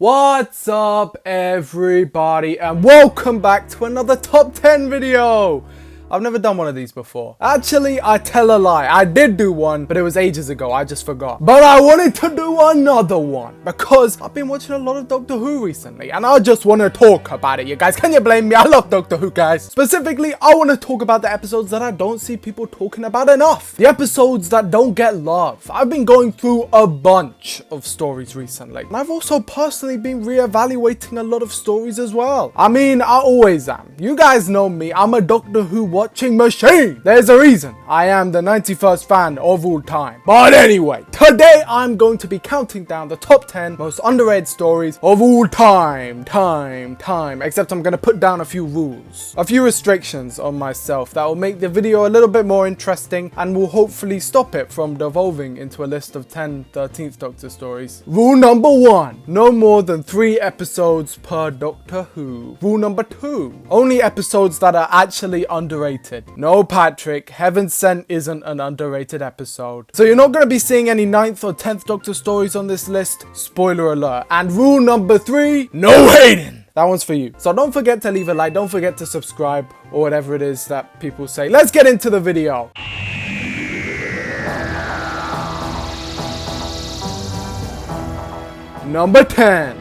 What's up everybody and welcome back to another top 10 video. I've never done one of these before. Actually, I tell a lie. I did do one, but it was ages ago. I just forgot. But I wanted to do another one because I've been watching a lot of Doctor Who recently and I just want to talk about it, you guys. Can you blame me? I love Doctor Who, guys. Specifically, I want to talk about the episodes that I don't see people talking about enough. The episodes that don't get love. I've been going through a bunch of stories recently. And I've also personally been reevaluating a lot of stories as well. I mean, I always am. You guys know me. I'm a Doctor Who watching machine. There's a reason I am the 91st fan of all time. But anyway, today I'm going to be counting down the top 10 most underrated stories of all time. Except I'm going to put down a few rules, a few restrictions on myself that will make the video a little bit more interesting and will hopefully stop it from devolving into a list of 10 13th Doctor stories. Rule number 1, no more than 3 episodes per Doctor Who. Rule number 2, only episodes that are actually underrated. No, Patrick, Heaven Sent isn't an underrated episode. So you're not going to be seeing any 9th or 10th Doctor stories on this list. Spoiler alert. And rule number 3, no hating. That one's for you. So don't forget to leave a like, don't forget to subscribe, or whatever it is that people say. Let's get into the video. Number 10,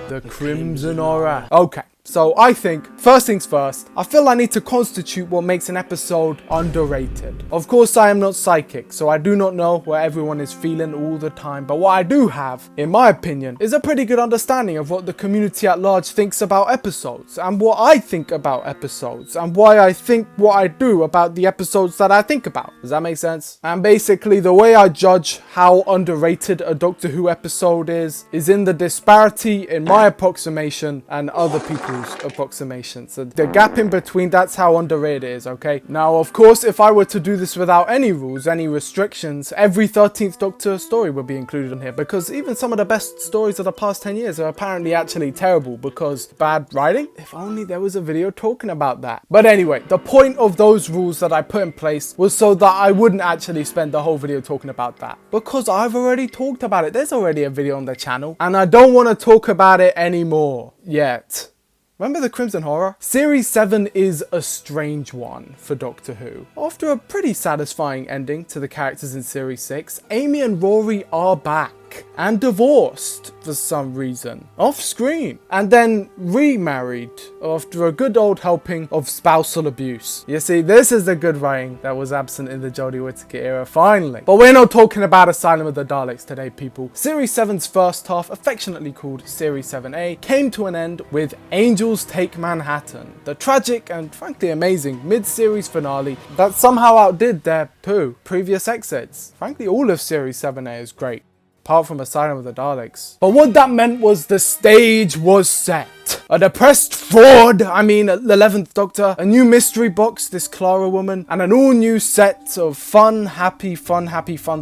the Crimson Aura. Okay. So I think, first things first, I feel I need to constitute what makes an episode underrated. Of course, I am not psychic, so I do not know what everyone is feeling all the time. But what I do have, in my opinion, is a pretty good understanding of what the community at large thinks about episodes, and what I think about episodes, and why I think what I do about the episodes that I think about. Does that make sense? And basically, the way I judge how underrated a Doctor Who episode is in the disparity in my approximation and other people's approximation. So the gap in between, that's how underrated it is, okay? Now, of course, if I were to do this without any rules, any restrictions, every 13th Doctor story would be included in here, because even some of the best stories of the past 10 years are apparently actually terrible because bad writing. If only there was a video talking about that. But anyway, the point of those rules that I put in place was so that I wouldn't actually spend the whole video talking about that, because I've already talked about it. There's already a video on the channel and I don't want to talk about it anymore yet. Remember the Crimson Horror? Series 7 is a strange one for Doctor Who. After a pretty satisfying ending to the characters in Series 6, Amy and Rory are back and divorced for some reason off screen, and then remarried after a good old helping of spousal abuse. You see, this is the good writing that was absent in the Jodie Whittaker era, finally. But we're not talking about Asylum of the Daleks today, people. Series 7's first half, affectionately called Series 7A, came to an end with Angels Take Manhattan, the tragic and frankly amazing mid-series finale that somehow outdid their previous exits. Frankly, all of Series 7A is great, apart from Asylum of the Daleks. But what that meant was the stage was set. A depressed fraud, the 11th Doctor, a new mystery box, this Clara woman, and an all-new set of fun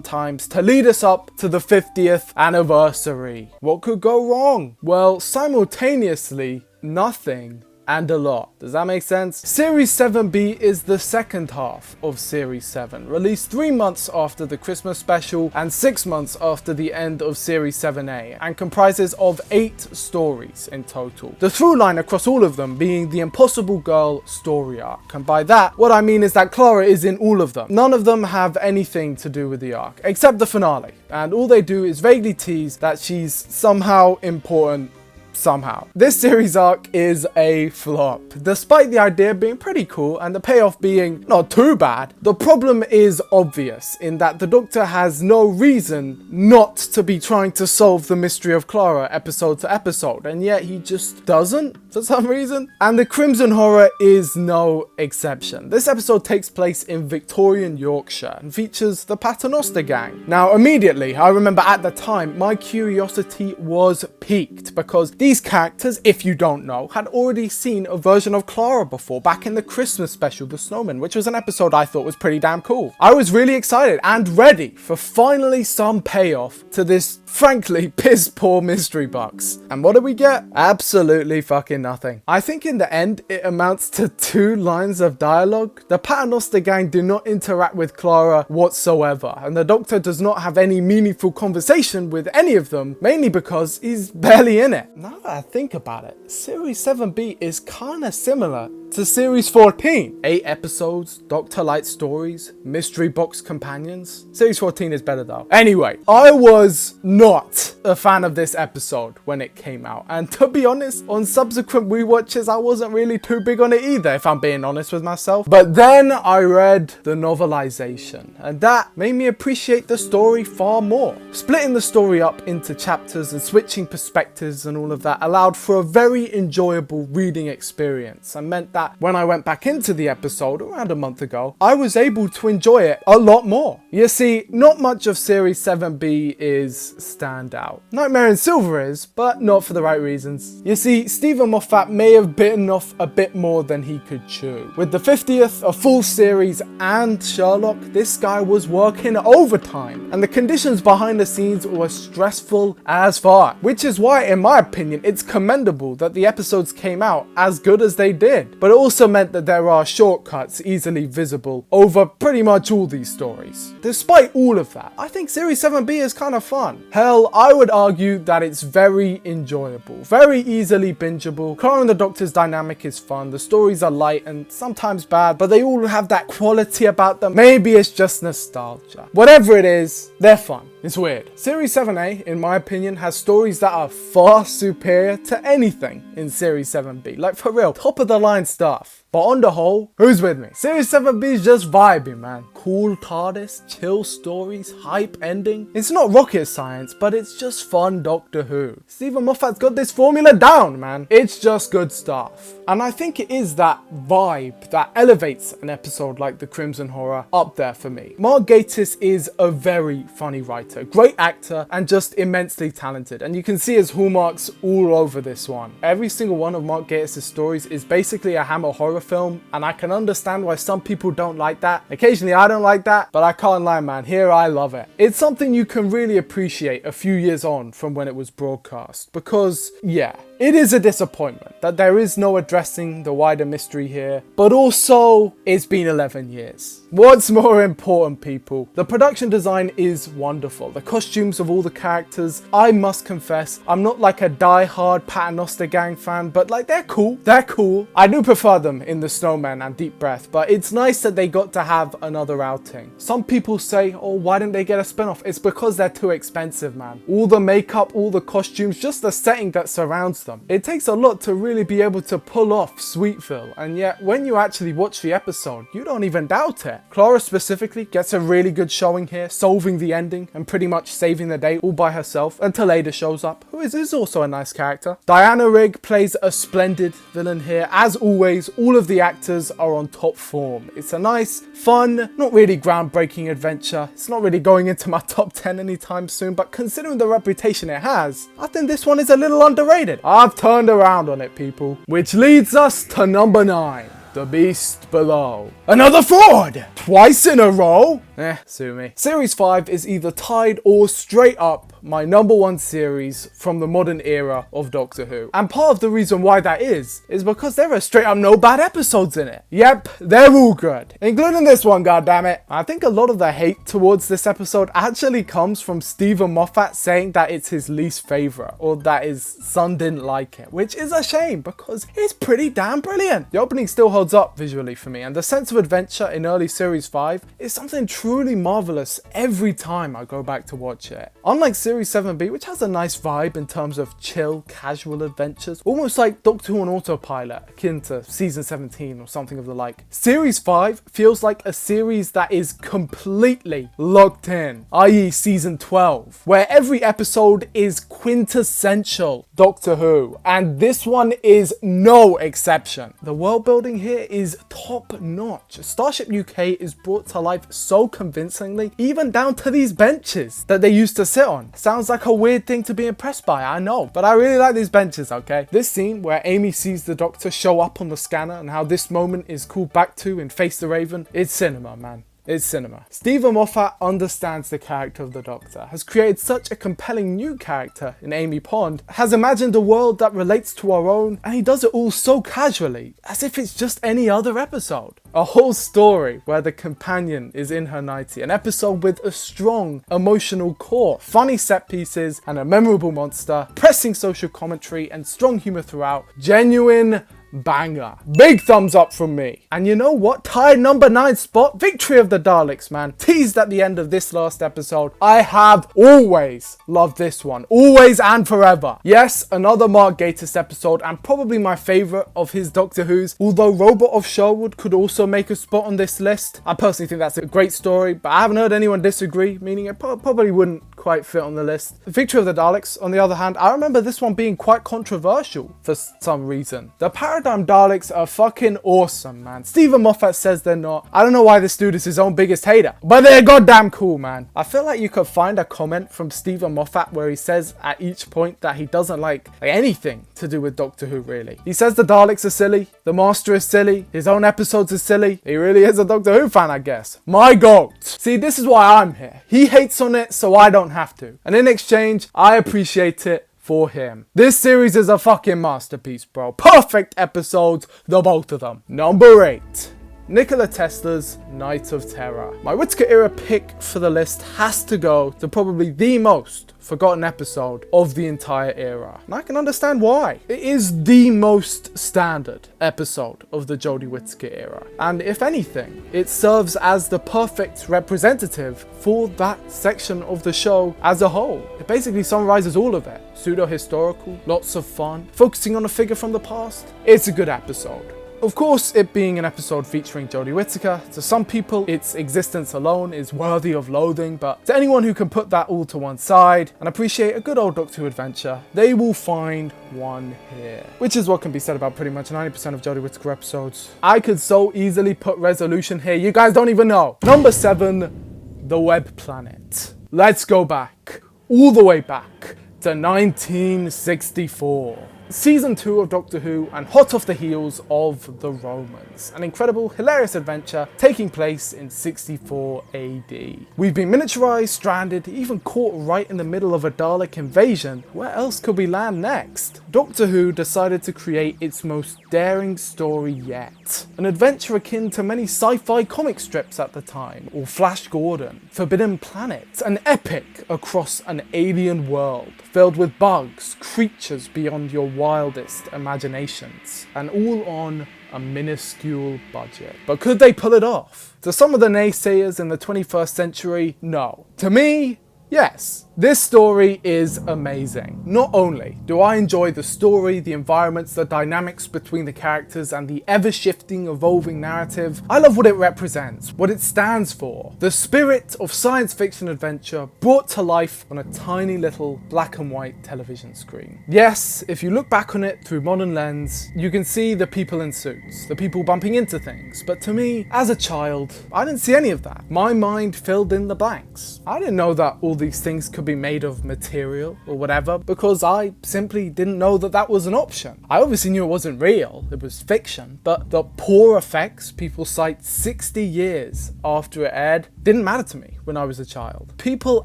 times to lead us up to the 50th anniversary. What could go wrong? Well, simultaneously, nothing and a lot. Does that make sense? Series 7B is the second half of Series 7, released 3 months after the Christmas special and 6 months after the end of Series 7A, and comprises of 8 stories in total. The through line across all of them being the Impossible Girl story arc, and by that, what I mean is that Clara is in all of them. None of them have anything to do with the arc, except the finale, and all they do is vaguely tease that she's somehow important somehow. This series arc is a flop, despite the idea being pretty cool and the payoff being not too bad. The problem is obvious in that the Doctor has no reason not to be trying to solve the mystery of Clara episode to episode, and yet he just doesn't for some reason. And the Crimson Horror is no exception. This episode takes place in Victorian Yorkshire and features the Paternoster gang. Now, immediately, I remember at the time, my curiosity was piqued because These characters, if you don't know, had already seen a version of Clara before back in the Christmas special, The Snowman, which was an episode I thought was pretty damn cool. I was really excited and ready for finally some payoff to this frankly piss poor mystery box. And what do we get? Absolutely fucking nothing. I think in the end it amounts to 2 lines of dialogue. The Paternoster gang do not interact with Clara whatsoever, and the Doctor does not have any meaningful conversation with any of them, mainly because he's barely in it. Now that I think about it, Series 7B is kinda similar to Series 14. 8 episodes, Doctor Light stories, mystery box companions. Series 14 is better though. Anyway, I was not a fan of this episode when it came out, and to be honest, on subsequent rewatches I wasn't really too big on it either, if I'm being honest with myself. But then I read the novelization, and that made me appreciate the story far more. Splitting the story up into chapters and switching perspectives and all of that allowed for a very enjoyable reading experience, and meant that when I went back into the episode around a month ago, I was able to enjoy it a lot more. You see, not much of Series 7B is standout. Nightmare in Silver is, but not for the right reasons. You see, Stephen Moffat may have bitten off a bit more than he could chew. With the 50th, a full series, and Sherlock, this guy was working overtime, and the conditions behind the scenes were stressful as fuck. Which is why, in my opinion, it's commendable that the episodes came out as good as they did. But it also meant that there are shortcuts easily visible over pretty much all these stories. Despite all of that, I think Series 7B is kind of fun. Hell, I would argue that it's very enjoyable, very easily bingeable. Clara and the Doctor's dynamic is fun, the stories are light and sometimes bad, but they all have that quality about them. Maybe it's just nostalgia. Whatever it is, they're fun. It's weird. Series 7A, in my opinion, has stories that are far superior to anything in Series 7B. Like, for real, top of the line stuff. But on the whole, who's with me? Series 7B is just vibing, man. Cool TARDIS, chill stories, hype ending. It's not rocket science, but it's just fun Doctor Who. Stephen Moffat's got this formula down, man. It's just good stuff. And I think it is that vibe that elevates an episode like The Crimson Horror up there for me. Mark Gatiss is a very funny writer, great actor, and just immensely talented. And you can see his hallmarks all over this one. Every single one of Mark Gatiss' stories is basically a Hammer horror film, and I can understand why some people don't like that. Occasionally I don't like that, but I can't lie, man, here I love it. It's something you can really appreciate a few years on from when it was broadcast, because yeah, it is a disappointment that there is no addressing the wider mystery here, but also it's been 11 years. What's more important, people? The production design is wonderful. The costumes of all the characters, I must confess, I'm not like a die-hard Paternoster gang fan, but like they're cool. They're cool. I do prefer them in The Snowman and Deep Breath, but it's nice that they got to have another outing. Some people say, oh, why didn't they get a spin-off? It's because they're too expensive, man. All the makeup, all the costumes, just the setting that surrounds them. It takes a lot to really be able to pull off Sweetville, and yet when you actually watch the episode, you don't even doubt it. Clara specifically gets a really good showing here, solving the ending and pretty much saving the day all by herself until Ada shows up, who is also a nice character. Diana Rigg plays a splendid villain here. As always, all of the actors are on top form. It's a nice, fun, not really groundbreaking adventure. It's not really going into my top 10 anytime soon, but considering the reputation it has, I think this one is a little underrated. I've turned around on it, people. Which leads us to number 9. The Beast Below. Another fraud! Twice in a row? Sue me. Series 5 is either tied or straight up my number 1 series from the modern era of Doctor Who. And part of the reason why that is because there are straight up no bad episodes in it. Yep, they're all good. Including this one, goddammit. I think a lot of the hate towards this episode actually comes from Stephen Moffat saying that it's his least favourite, or that his son didn't like it, which is a shame because it's pretty damn brilliant. The opening still holds up visually for me, and the sense of adventure in early Series 5 is something truly marvellous every time I go back to watch it. Unlike Series 7B, which has a nice vibe in terms of chill, casual adventures, almost like Doctor Who on autopilot, akin to Season 17 or something of the like. Series 5 feels like a series that is completely locked in, i.e. Season 12, where every episode is quintessential Doctor Who, and this one is no exception. The world building here is top notch. Starship UK is brought to life so convincingly, even down to these benches that they used to sit on. Sounds like a weird thing to be impressed by, I know, but I really like these benches, okay? This scene where Amy sees the Doctor show up on the scanner and how this moment is called back to in Face the Raven, it's cinema, man. It's cinema. Stephen Moffat understands the character of the Doctor, has created such a compelling new character in Amy Pond, has imagined a world that relates to our own, and he does it all so casually, as if it's just any other episode. A whole story where the companion is in her 90, an episode with a strong emotional core, funny set pieces, and a memorable monster, pressing social commentary, and strong humour throughout. Genuine banger. Big thumbs up from me. And you know what? Tied number 9 spot. Victory of the Daleks, man. Teased at the end of this last episode. I have always loved this one. Always and forever. Yes, another Mark Gatiss episode and probably my favourite of his Doctor Who's. Although Robot of Sherwood could also make a spot on this list. I personally think that's a great story, but I haven't heard anyone disagree, meaning it probably wouldn't quite fit on the list. Victory of the Daleks, on the other hand, I remember this one being quite controversial for some reason. The Paradigm Daleks are fucking awesome, man. Stephen Moffat says they're not. I don't know why this dude is his own biggest hater, but they're goddamn cool, man. I feel like you could find a comment from Stephen Moffat where he says at each point that he doesn't like anything to do with Doctor Who, really. He says the Daleks are silly, the Master is silly, his own episodes are silly. He really is a Doctor Who fan, I guess. My goat. See, this is why I'm here. He hates on it, so I don't have to. And in exchange, I appreciate it for him. This series is a fucking masterpiece, bro. Perfect episodes, the both of them. Number 8. Nikola Tesla's Night of Terror. My Whittaker era pick for the list has to go to probably the most forgotten episode of the entire era. And I can understand why. It is the most standard episode of the Jodie Whittaker era. And if anything, it serves as the perfect representative for that section of the show as a whole. It basically summarizes all of it. Pseudo-historical, lots of fun, focusing on a figure from the past. It's a good episode. Of course, it being an episode featuring Jodie Whittaker, to some people its existence alone is worthy of loathing, but to anyone who can put that all to one side and appreciate a good old Doctor Who adventure, they will find one here. Which is what can be said about pretty much 90% of Jodie Whittaker episodes. I could so easily put Resolution here, you guys don't even know. Number 7, The Web Planet. Let's go back, all the way back to 1964. Season 2 of Doctor Who and hot off the heels of The Romans. An incredible, hilarious adventure taking place in 64 AD. We've been miniaturized, stranded, even caught right in the middle of a Dalek invasion. Where else could we land next? Doctor Who decided to create its most daring story yet. An adventure akin to many sci-fi comic strips at the time, or Flash Gordon, Forbidden Planet, an epic across an alien world, filled with bugs, creatures beyond your wildest imaginations, and all on a minuscule budget. But could they pull it off? To some of the naysayers in the 21st century, no. To me, yes. This story is amazing. Not only do I enjoy the story, the environments, the dynamics between the characters, and the ever-shifting, evolving narrative, I love what it represents, what it stands for. The spirit of science fiction adventure brought to life on a tiny little black and white television screen. Yes, if you look back on it through modern lens, you can see the people in suits, the people bumping into things, but to me, as a child, I didn't see any of that. My mind filled in the blanks. I didn't know that all these things could be made of material or whatever, because I simply didn't know that that was an option. I obviously knew it wasn't real, it was fiction, but the poor effects people cite 60 years after it aired didn't matter to me when I was a child. People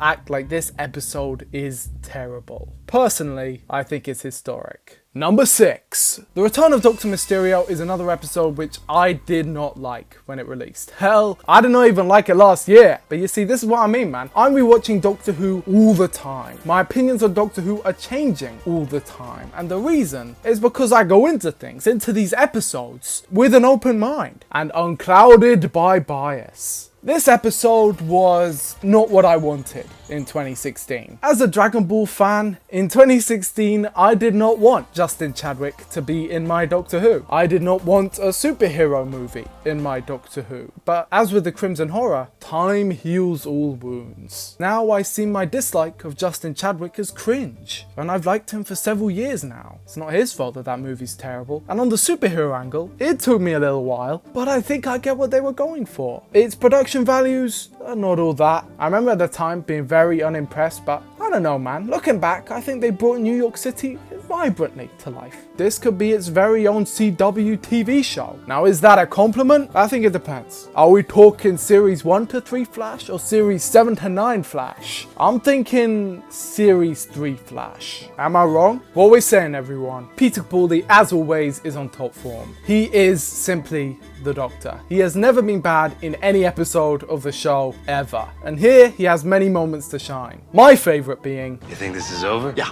act like this episode is terrible. Personally, I think it's historic. Number 6. The Return of Dr. Mysterio is another episode which I did not like when it released. Hell, I did not even like it last year. But you see, this is what I mean, man. I'm rewatching Doctor Who all the time. My opinions on Doctor Who are changing all the time. And the reason is because I go into these episodes, with an open mind and unclouded by bias. This episode was not what I wanted in 2016. As a Dragon Ball fan, in 2016, I did not want Justin Chadwick to be in my Doctor Who. I did not want a superhero movie in my Doctor Who. But as with the Crimson Horror, time heals all wounds. Now I see my dislike of Justin Chadwick as cringe, and I've liked him for several years now. It's not his fault that that movie's terrible. And on the superhero angle, it took me a little while, but I think I get what they were going for. Its production values are not all that. I remember at the time being very unimpressed, but I I don't know, man. Looking back, I think they brought New York City vibrantly to life. This could be its very own CW TV show. Now, is that a compliment? I think it depends. Are we talking series 1 to 3 Flash or series 7 to 9 Flash? I'm thinking series 3 Flash. Am I wrong? What we're saying, everyone. Peter Capaldi, as always, is on top form. He is simply the Doctor. He has never been bad in any episode of the show ever. And here he has many moments to shine. My favorite being, You think this is over? Yeah.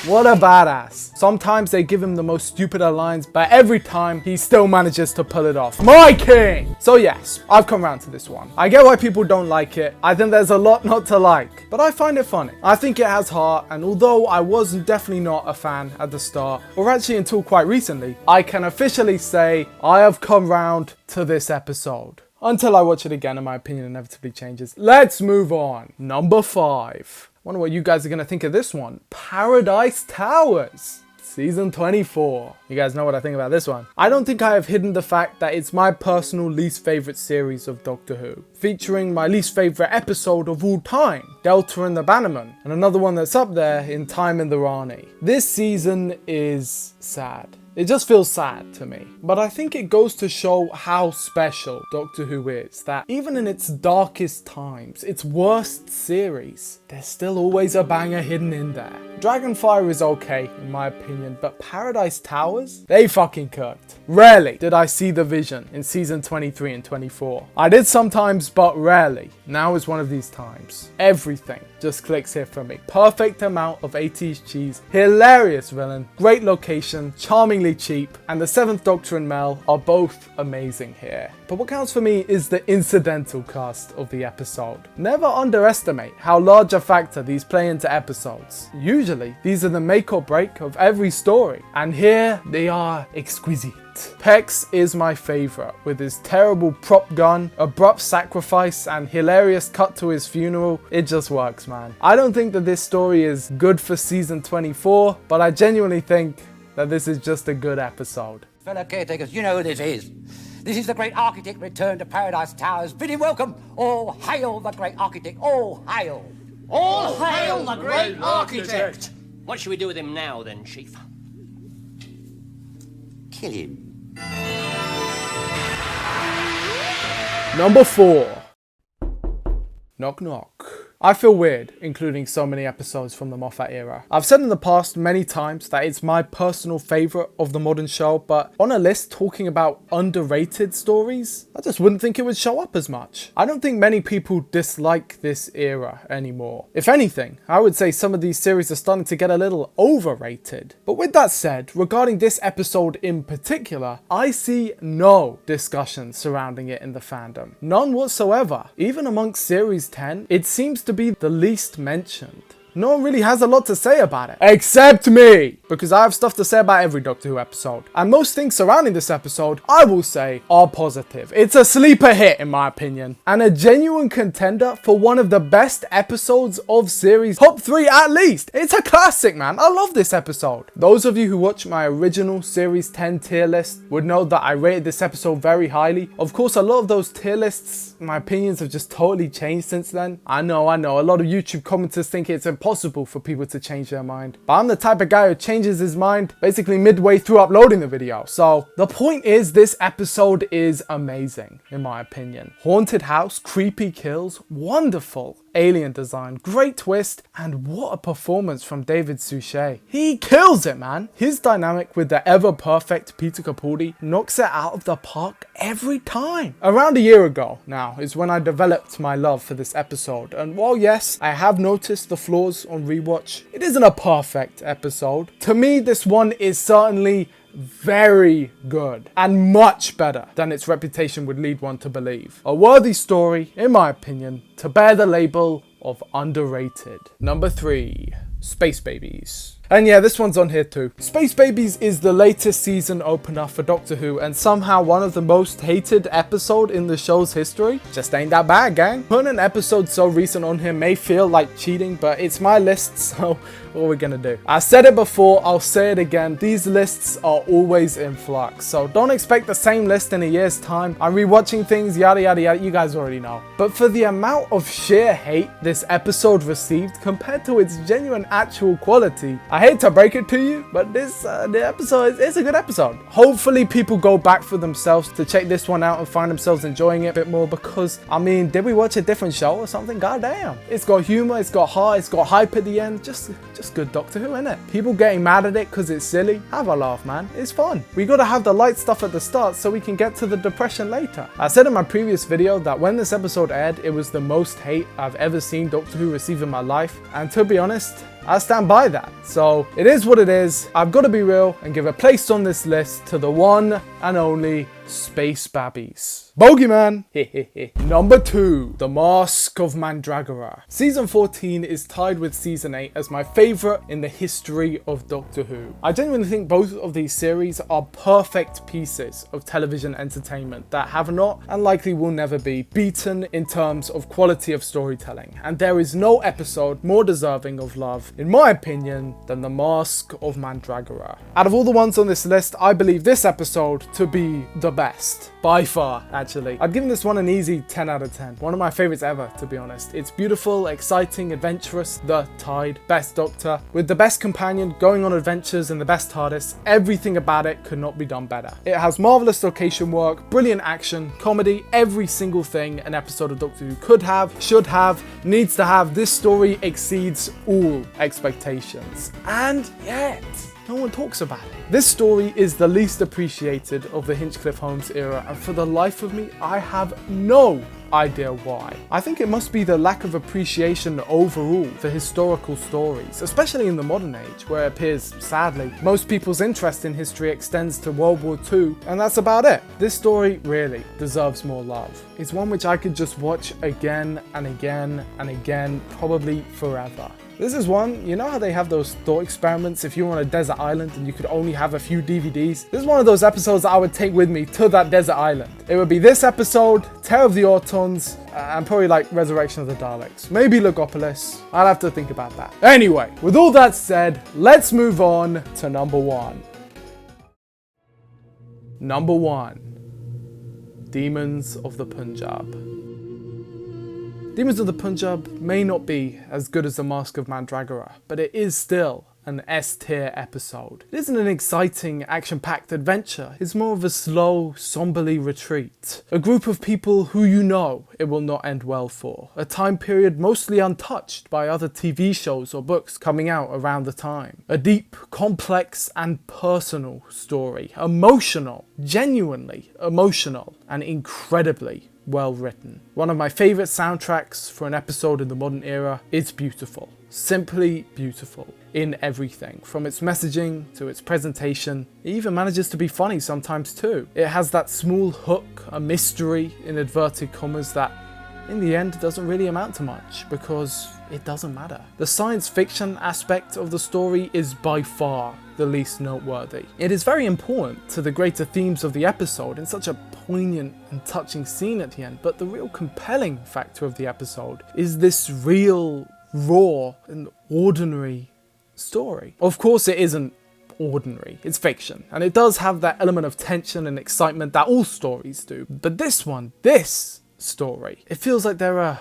what a badass. Sometimes they give him the most stupid lines, but every time he still manages to pull it off. My king! So yes, I've come round to this one. I get why people don't like it. I think there's a lot not to like, but I find it funny. I think it has heart, and although I was definitely not a fan at the start, or actually until quite recently, I can officially say I have come round to this episode. Until I watch it again and my opinion inevitably changes. Let's move on. Number 5. Wonder what you guys are going to think of this one. Paradise Towers. Season 24. You guys know what I think about this one. I don't think I have hidden the fact that it's my personal least favourite series of Doctor Who, featuring my least favourite episode of all time, Delta and the Bannerman, and another one that's up there in Time and the Rani. This season is sad. It just feels sad to me. But I think it goes to show how special Doctor Who is, that even in its darkest times, its worst series, there's still always a banger hidden in there. Dragonfire is okay, in my opinion, but Paradise Towers? They fucking cooked. Rarely did I see the vision in season 23 and 24. I did sometimes, but rarely. Now is one of these times. Everything just clicks here for me. Perfect amount of 80s cheese, hilarious villain, great location, charmingly cheap, and the 7th Doctor and Mel are both amazing here. But what counts for me is the incidental cast of the episode. Never underestimate how large a factor these play into episodes. Usually, these are the make or break of every story, and here they are exquisite. Pex is my favourite, with his terrible prop gun, abrupt sacrifice, and hilarious cut to his funeral. It just works, man. I don't think that this story is good for season 24, but I genuinely think that this is just a good episode. Fellow caretakers, you know who this is. This is the great architect returned to Paradise Towers. Bid him welcome. All hail the great architect. All hail. All hail the great architect! What should we do with him now, then, Chief? Kill him. Number 4. Knock knock. I feel weird including so many episodes from the Moffat era. I've said in the past many times that it's my personal favourite of the modern show, but on a list talking about underrated stories, I just wouldn't think it would show up as much. I don't think many people dislike this era anymore. If anything, I would say some of these series are starting to get a little overrated. But with that said, regarding this episode in particular, I see no discussion surrounding it in the fandom. None whatsoever. Even amongst series 10, it seems to be the least mentioned. No one really has a lot to say about it, except me, because I have stuff to say about every Doctor Who episode. And most things surrounding this episode, I will say, are positive. It's a sleeper hit, in my opinion, and a genuine contender for one of the best episodes of series top 3 at least. It's a classic, man. I love this episode. Those of you who watch my original series 10 tier list would know that I rated this episode very highly. Of course, a lot of those tier lists, my opinions have just totally changed since then. I know. A lot of YouTube commenters think it's impossible for people to change their mind, but I'm the type of guy who changes his mind basically midway through uploading the video. So the point is, this episode is amazing in my opinion. Haunted house, creepy kills, wonderful alien design, great twist, and what a performance from David Suchet. He kills it, man. His dynamic with the ever perfect Peter Capaldi knocks it out of the park every time. Around a year ago now is when I developed my love for this episode, and while yes, I have noticed the flaws on rewatch, it isn't a perfect episode. To me, this one is certainly very good and much better than its reputation would lead one to believe. A worthy story, in my opinion, to bear the label of underrated. Number 3. Space Babies. And yeah, this one's on here too. Space Babies is the latest season opener for Doctor Who and somehow one of the most hated episode in the show's history. Just ain't that bad, gang. Putting an episode so recent on here may feel like cheating, but it's my list, so what are we gonna do? I said it before, I'll say it again. These lists are always in flux, so don't expect the same list in a year's time. I'm rewatching things, yada yada yada, you guys already know. But for the amount of sheer hate this episode received compared to its genuine actual quality, I hate to break it to you, but the episode is a good episode. Hopefully people go back for themselves to check this one out and find themselves enjoying it a bit more because, I mean, did we watch a different show or something? Goddamn. It's got humor, it's got heart, it's got hype at the end. Just good Doctor Who, innit? People getting mad at it because it's silly. Have a laugh, man. It's fun. We gotta have the light stuff at the start so we can get to the depression later. I said in my previous video that when this episode aired, it was the most hate I've ever seen Doctor Who receive in my life. And to be honest, I stand by that. So it is what it is. I've got to be real and give a place on this list to the one and only Space Babbies. Bogeyman! Number 2, The Mask of Mandragora. Season 14 is tied with Season 8 as my favourite in the history of Doctor Who. I genuinely think both of these series are perfect pieces of television entertainment that have not and likely will never be beaten in terms of quality of storytelling. And there is no episode more deserving of love, in my opinion, than The Mask of Mandragora. Out of all the ones on this list, I believe this episode to be the best. By far, actually. I'd give this one an easy 10 out of 10. One of my favorites ever, to be honest. It's beautiful, exciting, adventurous, the Tide, best Doctor, with the best companion, going on adventures and the best TARDIS. Everything about it could not be done better. It has marvelous location work, brilliant action, comedy, every single thing an episode of Doctor Who could have, should have, needs to have. This story exceeds all expectations. And yet, no one talks about it. This story is the least appreciated of the Hinchcliffe Holmes era, and for the life of me, I have no idea why. I think it must be the lack of appreciation overall for historical stories, especially in the modern age, where it appears, sadly, most people's interest in history extends to World War II, and that's about it. This story really deserves more love. It's one which I could just watch again and again and again, probably forever. This is one, you know how they have those thought experiments if you're on a desert island and you could only have a few DVDs? This is one of those episodes that I would take with me to that desert island. It would be this episode, Terror of the Autons, and probably like Resurrection of the Daleks. Maybe Logopolis. I'll have to think about that. Anyway, with all that said, let's move on to number 1. Number 1. Demons of the Punjab. Demons of the Punjab may not be as good as The Mask of Mandragora, but it is still an S-tier episode. It isn't an exciting, action-packed adventure. It's more of a slow, somberly retreat. A group of people who you know it will not end well for. A time period mostly untouched by other TV shows or books coming out around the time. A deep, complex, and personal story. Emotional, genuinely emotional, and incredibly well written. One of my favourite soundtracks for an episode in the modern era. It's beautiful. Simply beautiful in everything, from its messaging to its presentation. It even manages to be funny sometimes too. It has that small hook, a mystery in inverted commas that in the end doesn't really amount to much because it doesn't matter. The science fiction aspect of the story is by far the least noteworthy. It is very important to the greater themes of the episode in such a poignant and touching scene at the end, but the real compelling factor of the episode is this real, raw and ordinary story. Of course it isn't ordinary, it's fiction, and it does have that element of tension and excitement that all stories do, but this story, it feels like there are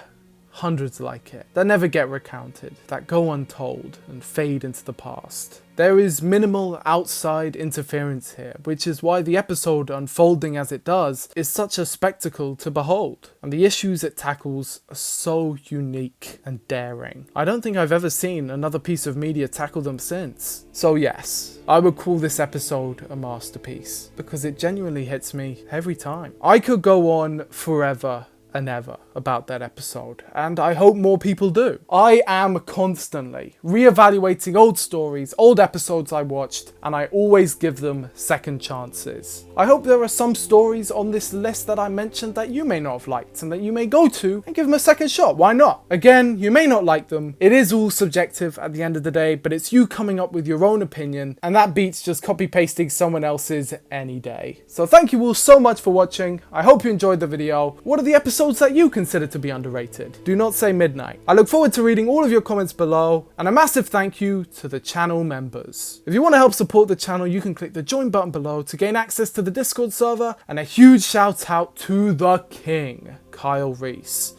hundreds like it that never get recounted, that go untold and fade into the past. There is minimal outside interference here, which is why the episode unfolding as it does is such a spectacle to behold, and the issues it tackles are so unique and daring. I don't think I've ever seen another piece of media tackle them since. So yes, I would call this episode a masterpiece, because it genuinely hits me every time. I could go on forever and ever about that episode, and I hope more people do. I am constantly re-evaluating old stories, old episodes I watched, and I always give them second chances. I hope there are some stories on this list that I mentioned that you may not have liked and that you may go to and give them a second shot. Why not? Again, you may not like them. It is all subjective at the end of the day, but it's you coming up with your own opinion, and that beats just copy-pasting someone else's any day. So thank you all so much for watching. I hope you enjoyed the video. What are the episodes that you consider to be underrated? Do not say midnight. I look forward to reading all of your comments below, and a massive thank you to the channel members. If you want to help support the channel, you can click the join button below to gain access to the Discord server, and a huge shout out to the king, Kyle Reese.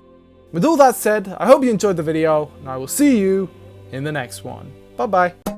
With all that said, I hope you enjoyed the video, and I will see you in the next one. Bye bye.